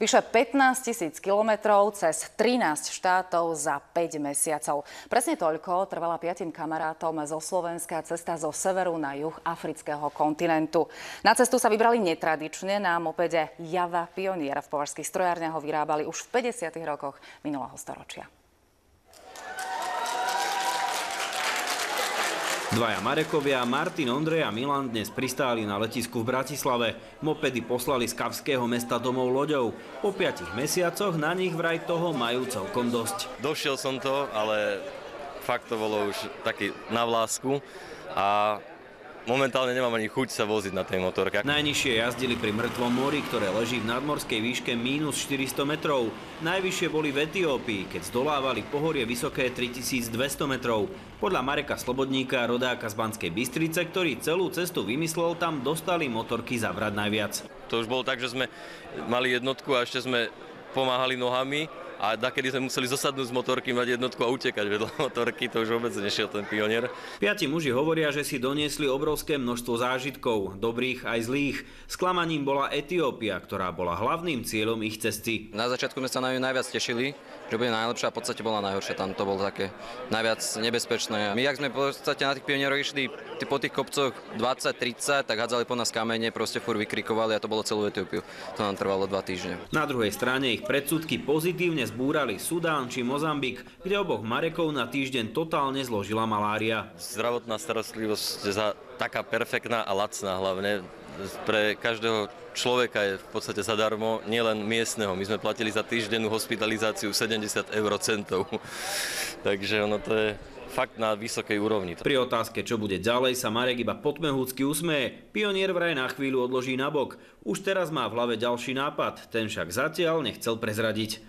Vyše 15 000 kilometrov cez 13 štátov za 5 mesiacov. Presne toľko trvala 5 kamarátom zo Slovenska cesta zo severu na juh afrického kontinentu. Na cestu sa vybrali netradične. Na mopede Java Pionier v považských strojárniach ho vyrábali už v 50. rokoch minulého storočia. Dvaja Marekovia, Martin, Ondrej a Milan dnes pristáli na letisku v Bratislave. Mopedy poslali z kavského mesta domov loďou. Po 5 mesiacoch na nich vraj toho majú celkom dosť. Došiel som to, ale fakt to bolo už taký na vlásku a momentálne nemám ani chuť sa voziť na tej motorke. Najnižšie jazdili pri Mŕtvom mori, ktoré leží v nadmorskej výške minus 400 metrov. Najvyššie boli v Etiópii, keď zdolávali pohorie vysoké 3200 metrov. Podľa Mareka Slobodníka, rodáka z Banskej Bystrice, ktorý celú cestu vymyslel, tam dostali motorky zabrať najviac. To už bolo tak, že sme mali jednotku a ešte sme pomáhali nohami. A dakedy sme museli zosadnúť z motorky, mať jednotku a utekať vedľa motorky, to už vôbec nešiel ten Pionier. 5 muži hovoria, že si doniesli obrovské množstvo zážitkov, dobrých aj zlých. Sklamaním bola Etiópia, ktorá bola hlavným cieľom ich cesty. Na začiatku sme sa na ňu najviac tešili, že bude najlepšia, a v podstate bola najhoršia. Tam to bolo také najviac nebezpečné. My, ak sme v podstate na tých Pionieroch išli po tých kopcoch 20-30, tak hádzali po nás kamene, proste furt vykrikovali a to bolo celú Etiópiu. To nám trvalo 2 týždne. Na druhej strane ich predsudky pozitívne zbúrali Sudán či Mozambik, kde oboch Marekov na týždeň totálne zložila malária. Zdravotná starostlivosť je taká perfektná a lacná hlavne. Pre každého človeka je v podstate zadarmo, nielen miestneho. My sme platili za týždennú hospitalizáciu 70 eurocentov. Takže ono to je fakt na vysokej úrovni. Pri otázke, čo bude ďalej, sa Marek iba potmehúcky usmeje. Pionier vraj na chvíľu odloží nabok. Už teraz má v hlave ďalší nápad, ten však zatiaľ nechcel prezradiť.